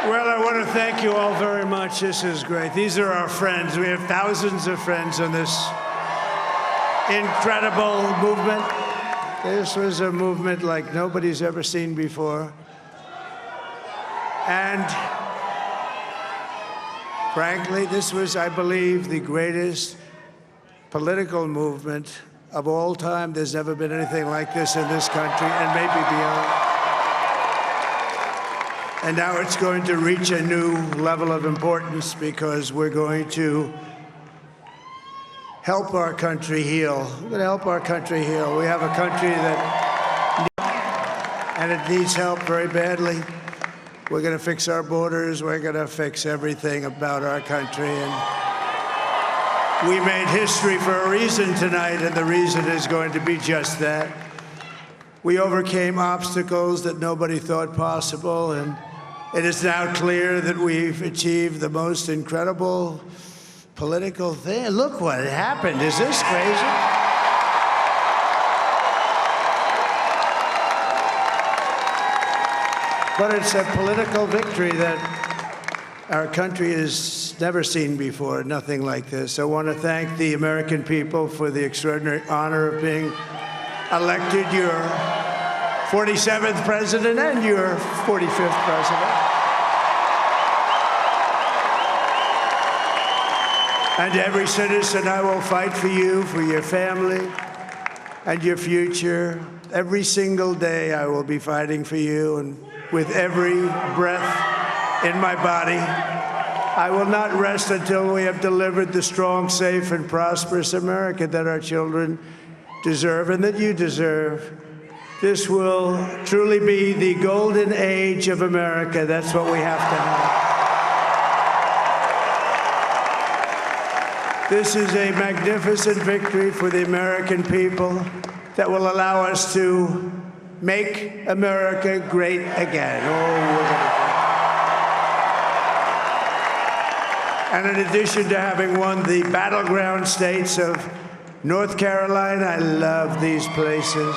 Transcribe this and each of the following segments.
Well, I want to thank you all very much. This is great. These are our friends. We have thousands of friends on this incredible movement. This was a movement like nobody's ever seen before. And frankly, this was, I believe, the greatest political movement of all time. There's never been anything like this in this country, and maybe beyond. And now it's going to reach a new level of importance because we're going to help our country heal. We're going to help our country heal. We have a country that and it needs help very badly. We're going to fix our borders. We're going to fix everything about our country. And we made history for a reason tonight, and the reason is going to be just that. We overcame obstacles that nobody thought possible, and it is now clear that we've achieved the most incredible political thing. Look what happened. Is this crazy? But it's a political victory that our country has never seen before, nothing like this. I want to thank the American people for the extraordinary honor of being elected your 47th president and your 45th president. And every citizen, I will fight for you, for your family, and your future. Every single day, I will be fighting for you, and with every breath in my body, I will not rest until we have delivered the strong, safe, and prosperous America that our children deserve and that you deserve. This will truly be the golden age of America. That's what we have to have. This is a magnificent victory for the American people that will allow us to make America great again. And in addition to having won the battleground states of North Carolina, I love these places,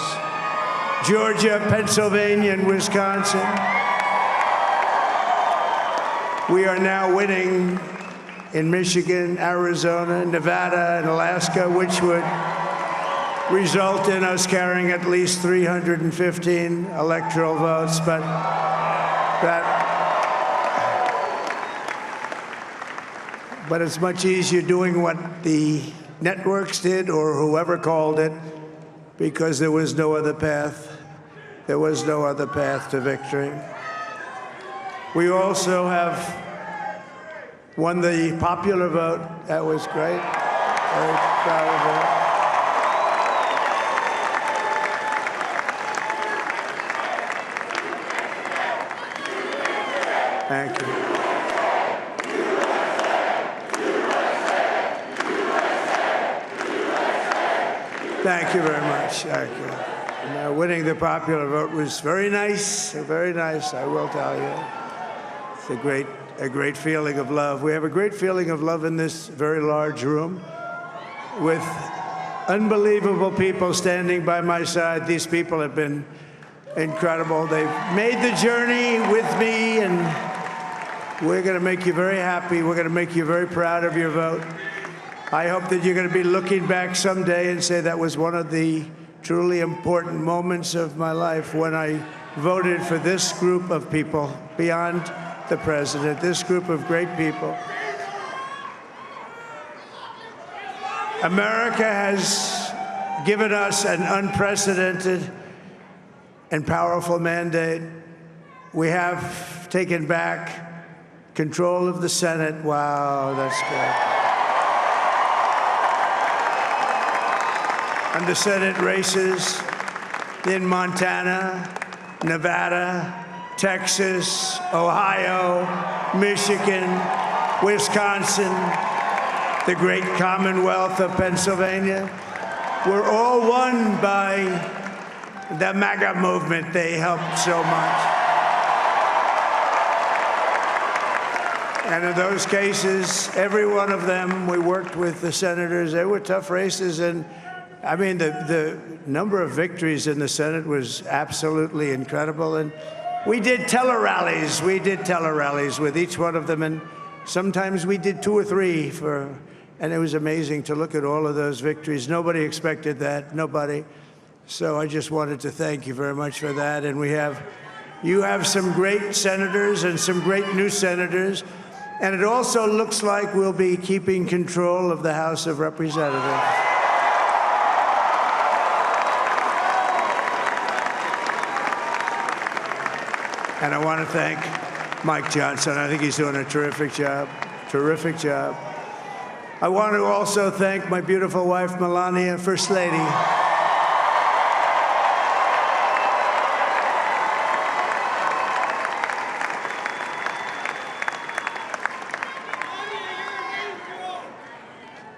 Georgia, Pennsylvania, and Wisconsin, we are now winning in Michigan, Arizona, Nevada, and Alaska, which would result in us carrying at least 315 electoral votes. But it's much easier doing what the networks did or whoever called it, because there was no other path. There was no other path to victory. We also have won the popular vote. That was great. Very proud of that. Thank you. Thank you very much. Thank you. And, winning the popular vote was very nice, I will tell you. It's a great feeling of love. We have a great feeling of love in this very large room with unbelievable people standing by my side. These people have been incredible. They've made the journey with me, and we're going to make you very happy. We're going to make you very proud of your vote. I hope that you're going to be looking back someday and say that was one of the truly important moments of my life when I voted for this group of people beyond the president, this group of great people. America has given us an unprecedented and powerful mandate. We have taken back control of the Senate. Wow, that's good. And the Senate races in Montana, Nevada, Texas, Ohio, Michigan, Wisconsin, the great Commonwealth of Pennsylvania, were all won by the MAGA movement. They helped so much. And in those cases, every one of them, we worked with the senators. They were tough races, and I mean, the number of victories in the Senate was absolutely incredible. And We did tele-rallies. We did tele-rallies with each one of them, and sometimes we did 2 or 3 and it was amazing to look at all of those victories. Nobody expected that, nobody. So I just wanted to thank you very much for that. And you have some great senators and some great new senators. And it also looks like we'll be keeping control of the House of Representatives. And I want to thank Mike Johnson. I think he's doing a terrific job, terrific job. I want to also thank my beautiful wife, Melania, First Lady.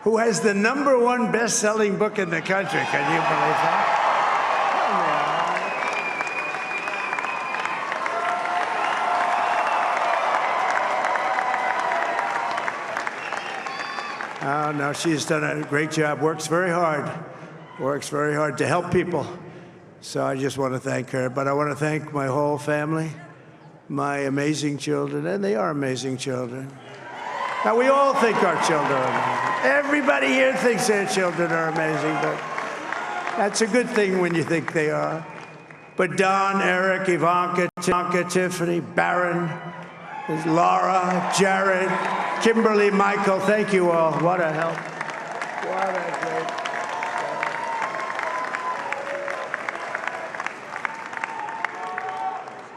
Who has the #1 best-selling book in the country. Can you believe that? Oh, no, she's done a great job, works very hard to help people. So I just want to thank her. But I want to thank my whole family, my amazing children, and they are amazing children. Now, we all think our children are amazing. Everybody here thinks their children are amazing, but that's a good thing when you think they are. But Don, Eric, Ivanka, Tiffany, Barron, Laura, Jared, Kimberly, Michael, thank you all. What a help. What a great.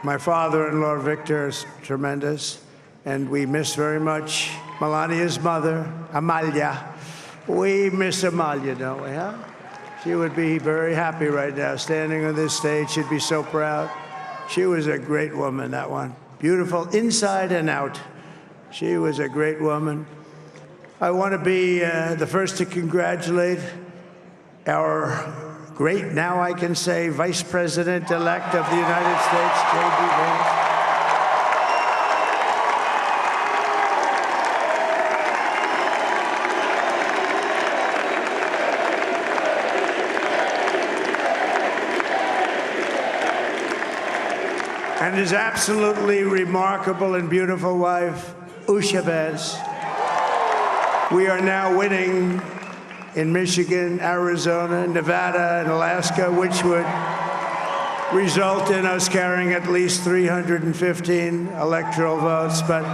My father-in-law, Victor, is tremendous, and we miss very much Melania's mother, Amalia. We miss Amalia, don't we, huh? She would be very happy right now, standing on this stage. She'd be so proud. She was a great woman, that one. Beautiful inside and out. She was a great woman. I want to be the first to congratulate our great, now I can say, Vice President-elect of the United States, JD Vance. And his absolutely remarkable and beautiful wife, Usha Vance. We are now winning in Michigan, Arizona, Nevada, and Alaska, which would result in us carrying at least 315 electoral votes. But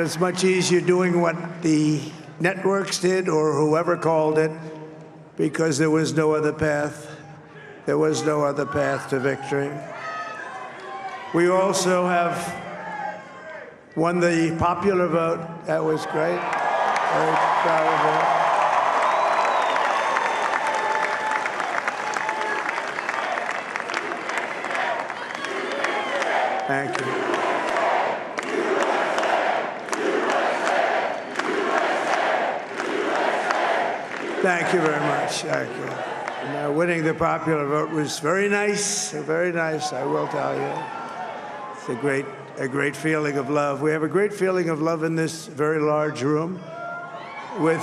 it's much easier doing what the networks did or whoever called it, because there was no other path. There was no other path to victory. We also have won the popular vote. That was great. Very proud of that. Thank you. Thank you very much. Thank you. And, winning the popular vote was very nice, I will tell you. It's a great feeling of love. We have a great feeling of love in this very large room with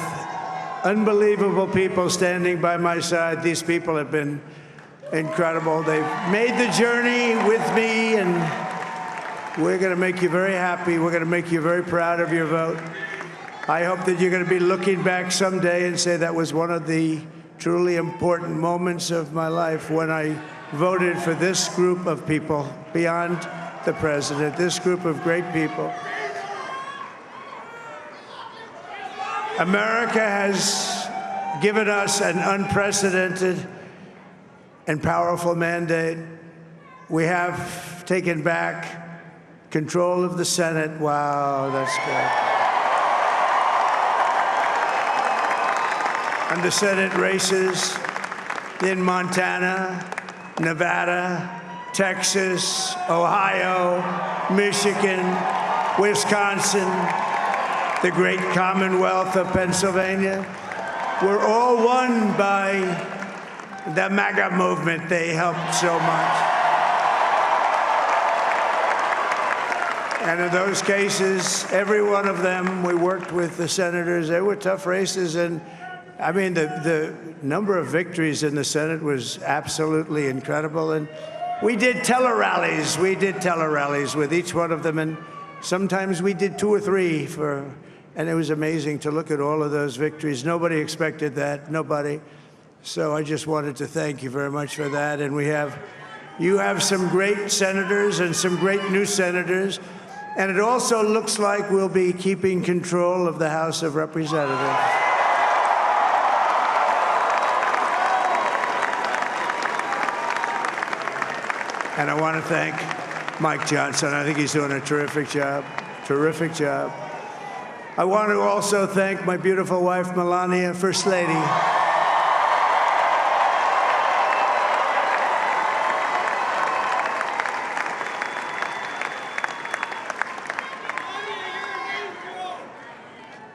unbelievable people standing by my side. These people have been incredible. They've made the journey with me, and we're going to make you very happy. We're going to make you very proud of your vote. I hope that you're going to be looking back someday and say that was one of the truly important moments of my life when I voted for this group of people beyond the president, this group of great people. America has given us an unprecedented and powerful mandate. We have taken back control of the Senate. Wow, that's good. And the Senate races in Montana, Nevada, Texas, Ohio, Michigan, Wisconsin, the great Commonwealth of Pennsylvania, were all won by the MAGA movement. They helped so much. And in those cases, every one of them, we worked with the senators. They were tough races, and I mean, the number of victories in the Senate was absolutely incredible. And we did tele-rallies. We did tele-rallies with each one of them. And sometimes we did 2 or 3 and it was amazing to look at all of those victories. Nobody expected that, nobody. So I just wanted to thank you very much for that. And you have some great senators and some great new senators. And it also looks like we'll be keeping control of the House of Representatives. And I want to thank Mike Johnson. I think he's doing a terrific job, terrific job. I want to also thank my beautiful wife, Melania, First Lady.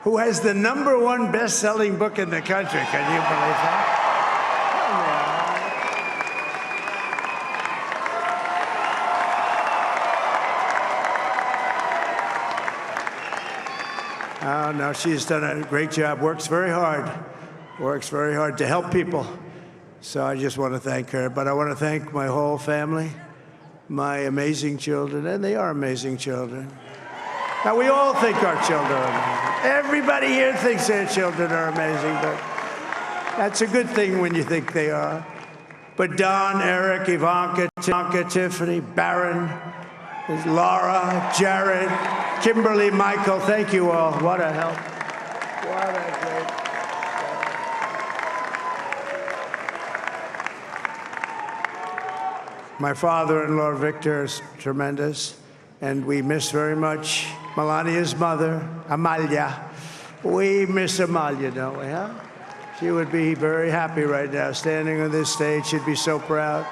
Who has the #1 best-selling book in the country. Can you believe that? Oh, no, she's done a great job, works very hard to help people. So I just want to thank her. But I want to thank my whole family, my amazing children, and they are amazing children. Now, we all think our children are amazing. Everybody here thinks their children are amazing, but that's a good thing when you think they are. But Don, Eric, Ivanka, Tiffany, Barron, Laura, Jared, Kimberly, Michael, thank you all. What a help. What a great help. My father-in-law, Victor, is tremendous, and we miss very much Melania's mother, Amalia. We miss Amalia, don't we, huh? She would be very happy right now, standing on this stage. She'd be so proud.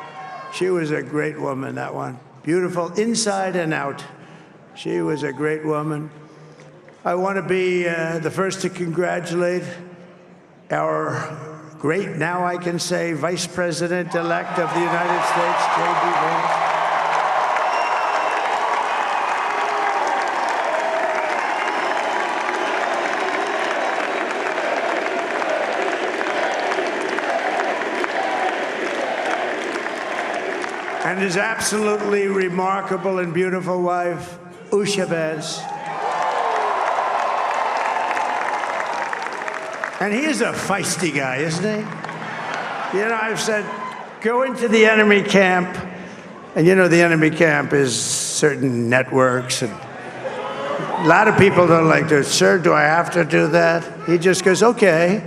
She was a great woman, that one. Beautiful inside and out. She was a great woman. I want to be the first to congratulate our great, now I can say, Vice President-elect of the United States, JD Vance. And his absolutely remarkable and beautiful wife, Usha Vance. And he is a feisty guy, isn't he? You know, I've said, go into the enemy camp. And you know, the enemy camp is certain networks. And a lot of people don't like to, sir, do I have to do that? He just goes, okay.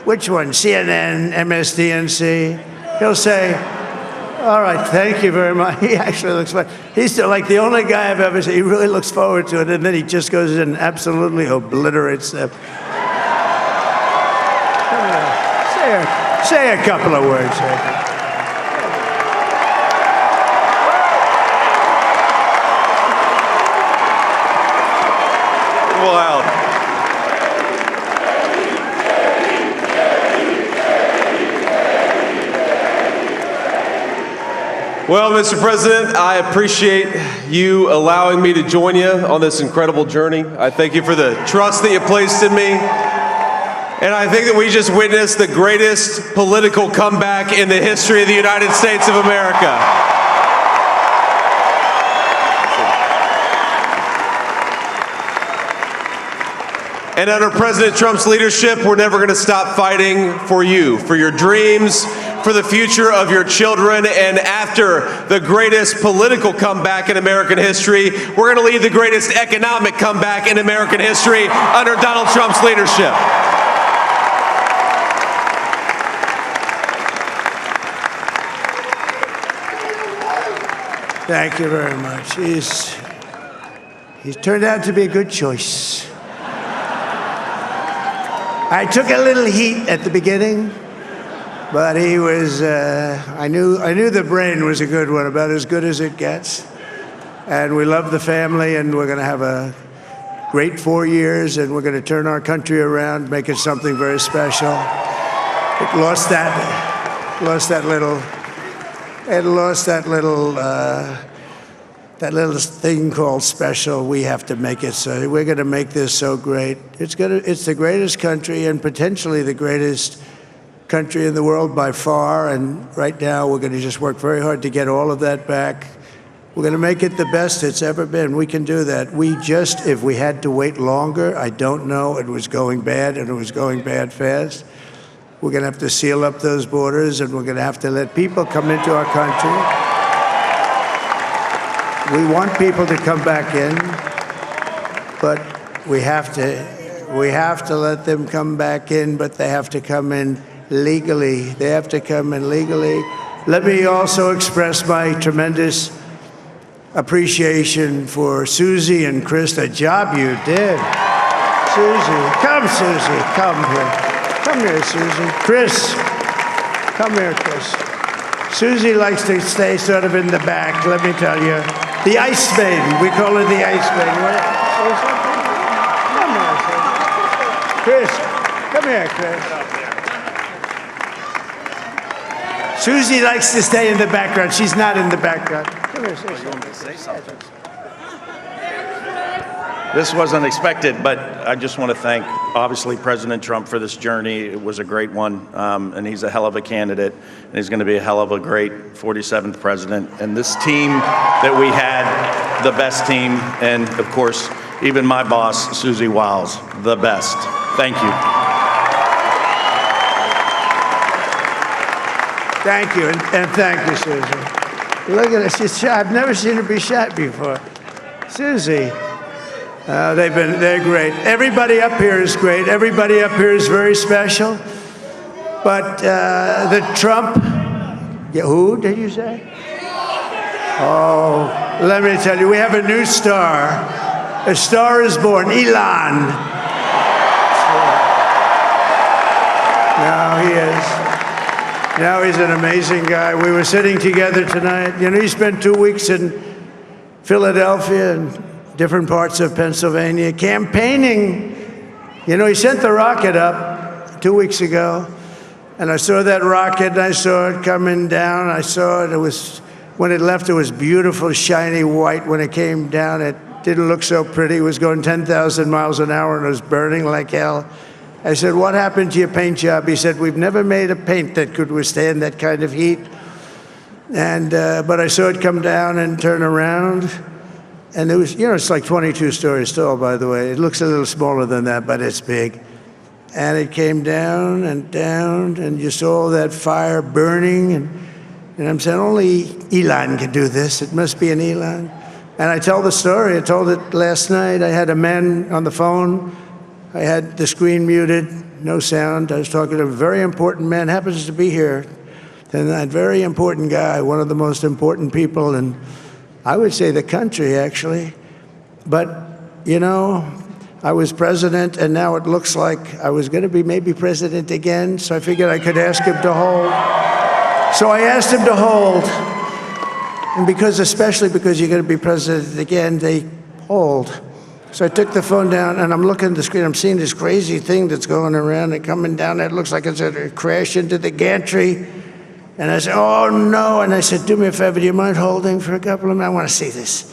Which one? CNN, MSDNC? He'll say, all right, thank you very much. He actually looks fine. He's like the only guy I've ever seen. He really looks forward to it, and then he just goes in and absolutely obliterates them. Say a couple of words. Wow. Well, Mr. President, I appreciate you allowing me to join you on this incredible journey. I thank you for the trust that you placed in me. And I think that we just witnessed the greatest political comeback in the history of the United States of America. And under President Trump's leadership, we're never going to stop fighting for you, for your dreams, for the future of your children. And after the greatest political comeback in American history, we're going to lead the greatest economic comeback in American history under Donald Trump's leadership. Thank you very much. He's turned out to be a good choice. I took a little heat at the beginning, but he was, I knew the brain was a good one, about as good as it gets. And we love the family, and we're going to have a great 4 years, and we're going to turn our country around, make it something very special. It lost that little that little thing called special, we have to make it so. We're going to make this so great. It's the greatest country and potentially the greatest country in the world by far. And right now, we're going to just work very hard to get all of that back. We're going to make it the best it's ever been. We can do that. If we had to wait longer, I don't know. It was going bad, and it was going bad fast. We're going to have to seal up those borders, and we're going to have to let people come into our country. We want people to come back in, but we have to let them come back in, but they have to come in legally. They have to come in legally. Let me also express my tremendous appreciation for Susie and Chris, the job you did. Susie, come here. Come here, Susie. Chris, come here, Chris. Susie likes to stay sort of in the back, let me tell you. The Ice Maiden, we call her the Ice Maiden. Come here, Chris. Come here, Chris. Susie likes to stay in the background. She's not in the background. Come here, say something. This wasn't expected, but I just want to thank, obviously, President Trump for this journey. It was a great one, and he's a hell of a candidate, and he's going to be a hell of a great 47th president. And this team that we had, the best team, and, of course, even my boss, Susie Wiles, the best. Thank you. Thank you, and thank you, Susie. Look at her, she's shy. I've never seen her be shy before. Susie. They're great. Everybody up here is great. Everybody up here is very special. But the Trump, who did you say? Oh, let me tell you, we have a new star. A star is born, Elon. Now he is. Now he's an amazing guy. We were sitting together tonight. You know, he spent 2 weeks in Philadelphia and different parts of Pennsylvania, campaigning. You know, he sent the rocket up 2 weeks ago, and I saw that rocket, and I saw it coming down. I saw it. When it left, it was beautiful, shiny white. When it came down, it didn't look so pretty. It was going 10,000 miles an hour, and it was burning like hell. I said, what happened to your paint job? He said, we've never made a paint that could withstand that kind of heat. And but I saw it come down and turn around. And it was, you know, it's like 22 stories tall, by the way. It looks a little smaller than that, but it's big. And it came down, and you saw that fire burning. And I'm saying, only Elon can do this. It must be an Elon. And I tell the story. I told it last night. I had a man on the phone. I had the screen muted, no sound. I was talking to a very important man, happens to be here. And that very important guy, one of the most important people in, I would say, the country, actually. But, you know, I was president, and now it looks like I was going to be maybe president again, so I figured I could ask him to hold. So I asked him to hold. And especially because you're going to be president again, they hold. So I took the phone down, and I'm looking at the screen. I'm seeing this crazy thing that's going around and coming down. It looks like it's going to crash into the gantry. And I said, oh, no. And I said, do me a favor, do you mind holding for a couple of minutes? I want to see this.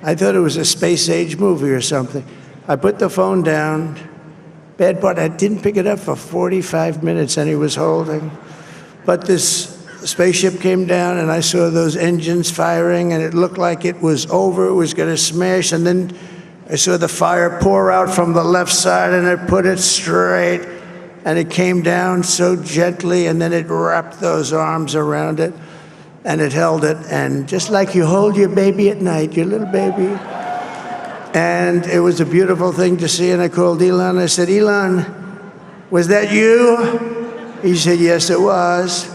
I thought it was a space-age movie or something. I put the phone down. Bad part, I didn't pick it up for 45 minutes, and he was holding. But this spaceship came down, and I saw those engines firing, and it looked like it was over. It was going to smash. And then I saw the fire pour out from the left side, and it put it straight. And it came down so gently, and then it wrapped those arms around it, and it held it. And just like you hold your baby at night, your little baby. And it was a beautiful thing to see. And I called Elon. I said, Elon, was that you? He said, yes, it was.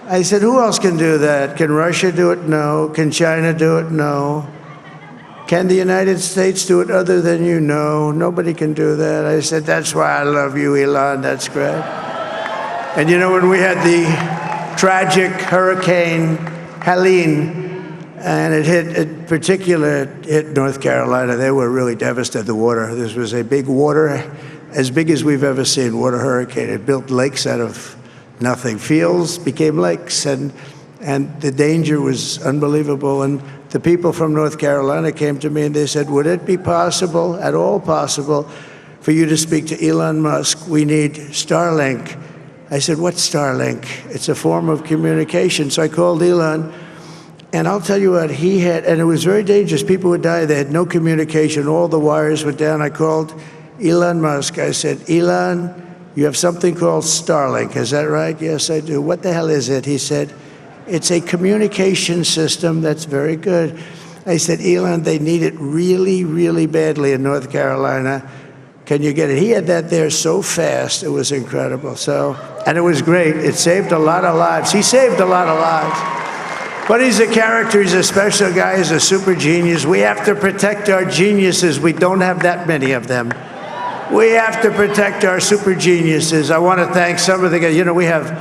I said, who else can do that? Can Russia do it? No. Can China do it? No. Can the United States do it other than you? No, nobody can do that. I said, that's why I love you, Elon. That's great. And you know, when we had the tragic Hurricane Helene, and it hit North Carolina, they were really devastated, the water. This was a big water, as big as we've ever seen, water hurricane. It built lakes out of nothing. Fields became lakes, and the danger was unbelievable. And the people from North Carolina came to me and they said, would it be possible, at all possible, for you to speak to Elon Musk? We need Starlink. I said, what's Starlink? It's a form of communication. So I called Elon, and I'll tell you what, he had, and it was very dangerous. People would die. They had no communication. All the wires were down. I called Elon Musk. I said, Elon, you have something called Starlink. Is that right? Yes, I do. What the hell is it? He said, it's a communication system that's very good. I said, Elon, they need it really, really badly in North Carolina. Can you get it? He had that there so fast, it was incredible. And it was great. It saved a lot of lives. He saved a lot of lives. But he's a character, he's a special guy, he's a super genius. We have to protect our geniuses. We don't have that many of them. We have to protect our super geniuses. I want to thank some of the guys. You know, we have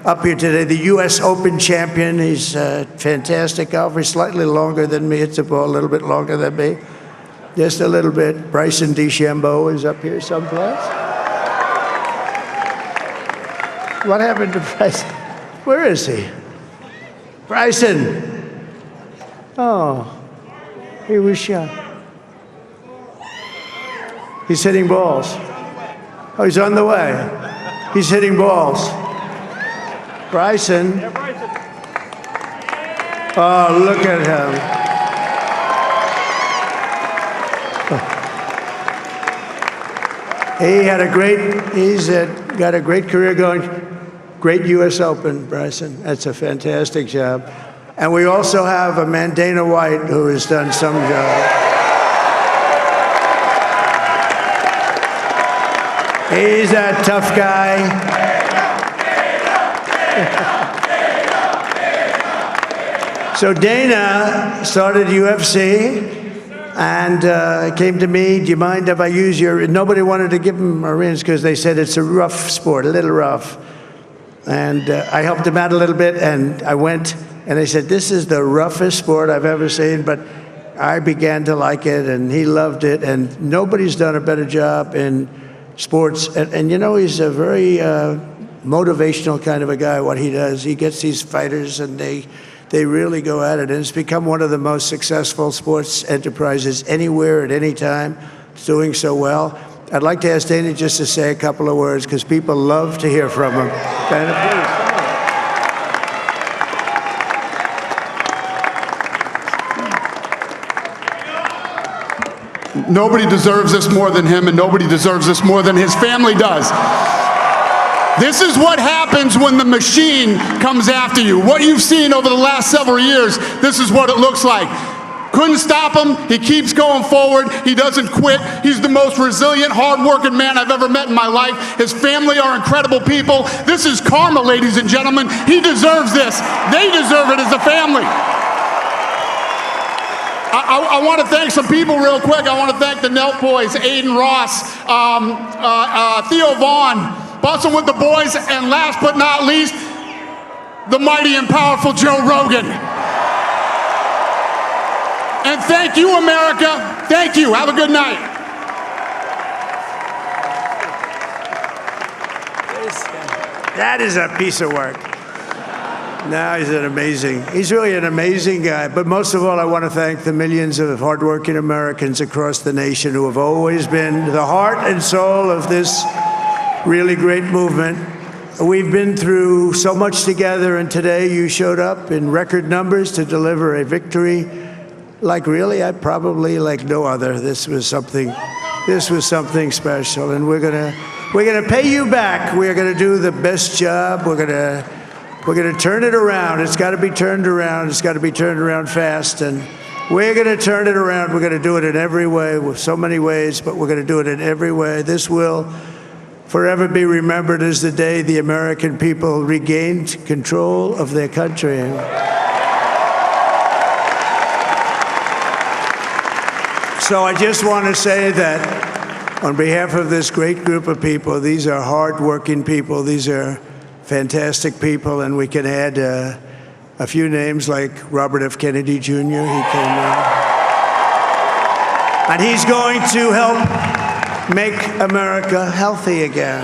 up here today the U.S. Open champion. He's a fantastic golfer, slightly longer than me. It's a ball, a little bit longer than me. Just a little bit. Bryson DeChambeau is up here someplace. What happened to Bryson? Where is he? Bryson. Oh, he was shot. He's hitting balls. Oh, he's on the way. He's hitting balls. Bryson. Oh, look at him. He's got a great career going. Great U.S. Open, Bryson. That's a fantastic job. And we also have a man, Dana White, who has done some job. He's a tough guy. So Dana started UFC. And came to me, do you mind if I use your, nobody wanted to give him a rinse because they said it's a rough sport, a little rough. And I helped him out a little bit, and I went, and they said, this is the roughest sport I've ever seen, but I began to like it, and he loved it, and nobody's done a better job in sports. And you know, he's a very motivational kind of a guy, what he does. He gets these fighters, and they really go at it, and it's become one of the most successful sports enterprises anywhere at any time. It's doing so well. I'd like to ask Dana just to say a couple of words, because people love to hear from him. Dana, please. Nobody deserves this more than him, and nobody deserves this more than his family does. This is what happens when the machine comes after you. What you've seen over the last several years, this is what it looks like. Couldn't stop him. He keeps going forward. He doesn't quit. He's the most resilient, hard-working man I've ever met in my life. His family are incredible people. This is karma, ladies and gentlemen. He deserves this. They deserve it as a family. I want to thank some people real quick. I want to thank the Nelk boys, Aiden Ross, Theo Vaughn, Bustin' with the boys, and last but not least, the mighty and powerful Joe Rogan. And thank you, America. Thank you. Have a good night. That is a piece of work. No, he's really an amazing guy. But most of all, I want to thank the millions of hardworking Americans across the nation who have always been the heart and soul of this really great movement. We've been through so much together, and today you showed up in record numbers to deliver a victory like probably like no other. This was something special, and we're gonna pay you back. We're gonna do the best job. We're gonna turn it around. It's got to be turned around. It's got to be turned around fast, and we're gonna turn it around. We're gonna do it in every way, with so many ways, but we're gonna do it in every way. This will forever be remembered as the day the American people regained control of their country. So I just want to say that on behalf of this great group of people, these are hard-working people, these are fantastic people, and we can add a few names like Robert F. Kennedy Jr. He came in. And he's going to help make America healthy again.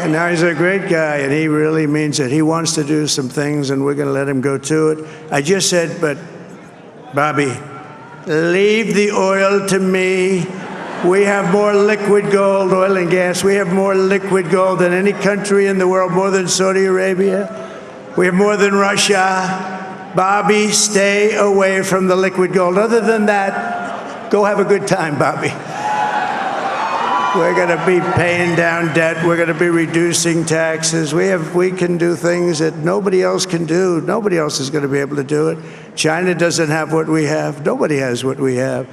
And now he's a great guy, and he really means it. He wants to do some things, and we're going to let him go to it. I just said, but Bobby, leave the oil to me. We have more liquid gold, oil and gas. We have more liquid gold than any country in the world, more than Saudi Arabia. We have more than Russia. Bobby, stay away from the liquid gold. Other than that, go have a good time, Bobby. We're going to be paying down debt. We're going to be reducing taxes. We can do things that nobody else can do. Nobody else is going to be able to do it. China doesn't have what we have. Nobody has what we have.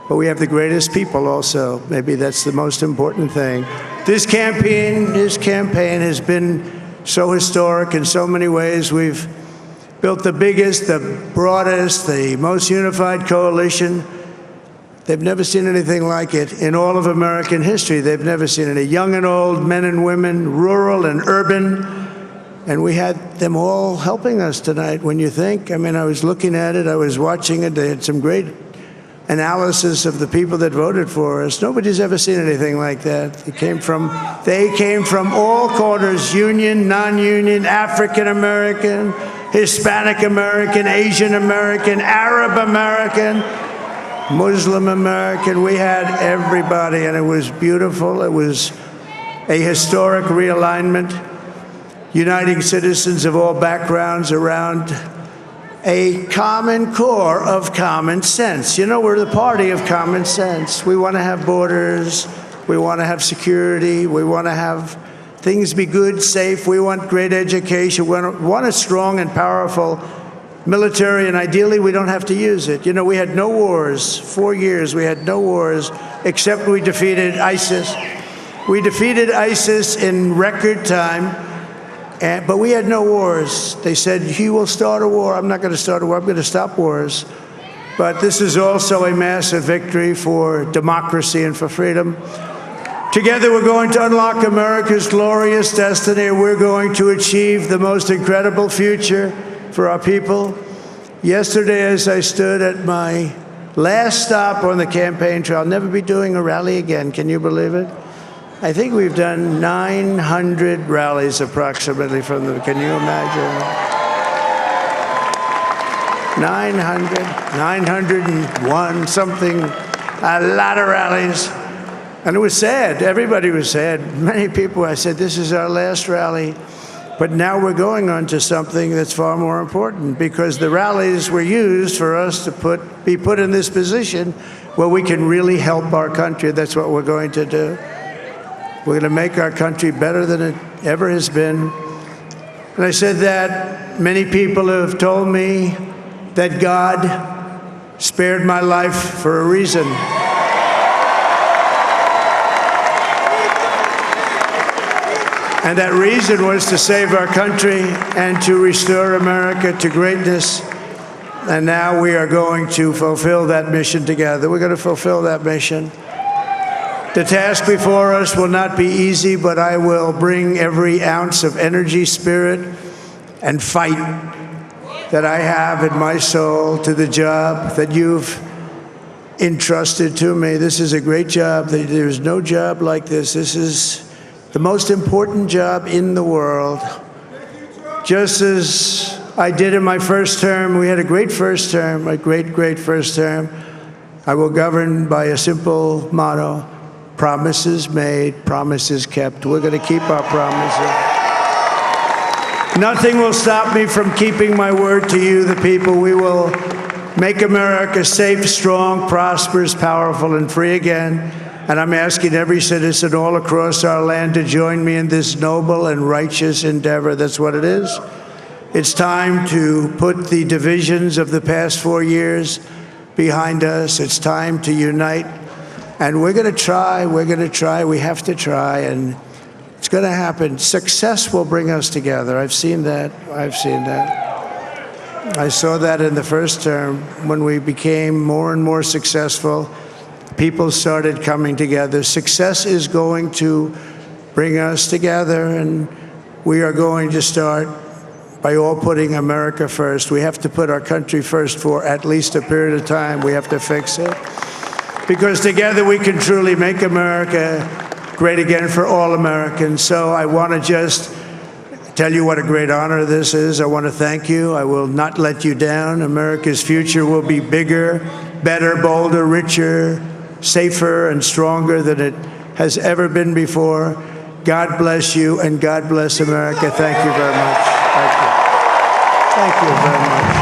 But we have the greatest people also. Maybe that's the most important thing. This campaign has been so historic in so many ways. We've built the biggest, the broadest, the most unified coalition. They've never seen anything like it in all of American history. They've never seen it. Young and old, men and women, rural and urban. And we had them all helping us tonight. When you think, I mean, I was looking at it, I was watching it. They had some great analysis of the people that voted for us. Nobody's ever seen anything like that. They came from all corners, union, non-union, African American, Hispanic American, Asian American, Arab American, Muslim American. We had everybody, and it was beautiful. It was a historic realignment, uniting citizens of all backgrounds around a common core of common sense. You know, we're the party of common sense. We want to have borders. We want to have security. We want to have things be good, safe. We want great education. We want a strong and powerful military, and ideally, we don't have to use it. You know, we had no wars. 4 years, we had no wars, except we defeated ISIS. We defeated ISIS in record time. But we had no wars. They said, he will start a war. I'm not going to start a war. I'm going to stop wars. But this is also a massive victory for democracy and for freedom. Together, we're going to unlock America's glorious destiny. We're going to achieve the most incredible future for our people. Yesterday, as I stood at my last stop on the campaign trail, I'll never be doing a rally again. Can you believe it? I think we've done 900 rallies approximately from them. Can you imagine? 901, something, a lot of rallies. And it was sad. Everybody was sad. Many people, I said, this is our last rally. But now we're going on to something that's far more important, because the rallies were used for us to be put in this position where we can really help our country. That's what we're going to do. We're going to make our country better than it ever has been. And I said that many people have told me that God spared my life for a reason. And that reason was to save our country and to restore America to greatness. And now we are going to fulfill that mission together. We're going to fulfill that mission. The task before us will not be easy, but I will bring every ounce of energy, spirit, and fight that I have in my soul to the job that you've entrusted to me. This is a great job. There's no job like this. This is the most important job in the world. Just as I did in my first term, we had a great first term, a great first term. I will govern by a simple motto: promises made, promises kept. We're going to keep our promises. Nothing will stop me from keeping my word to you, the people. We will make America safe, strong, prosperous, powerful, and free again. And I'm asking every citizen all across our land to join me in this noble and righteous endeavor. That's what it is. It's time to put the divisions of the past 4 years behind us. It's time to unite. And we're going to try, we have to try, and it's going to happen. Success will bring us together. I've seen that. I saw that in the first term. When we became more and more successful, people started coming together. Success is going to bring us together, and we are going to start by all putting America first. We have to put our country first for at least a period of time. We have to fix it. Because together we can truly make America great again for all Americans. So I want to just tell you what a great honor this is. I want to thank you. I will not let you down. America's future will be bigger, better, bolder, richer, safer, and stronger than it has ever been before. God bless you, and God bless America. Thank you very much. Thank you. Thank you very much.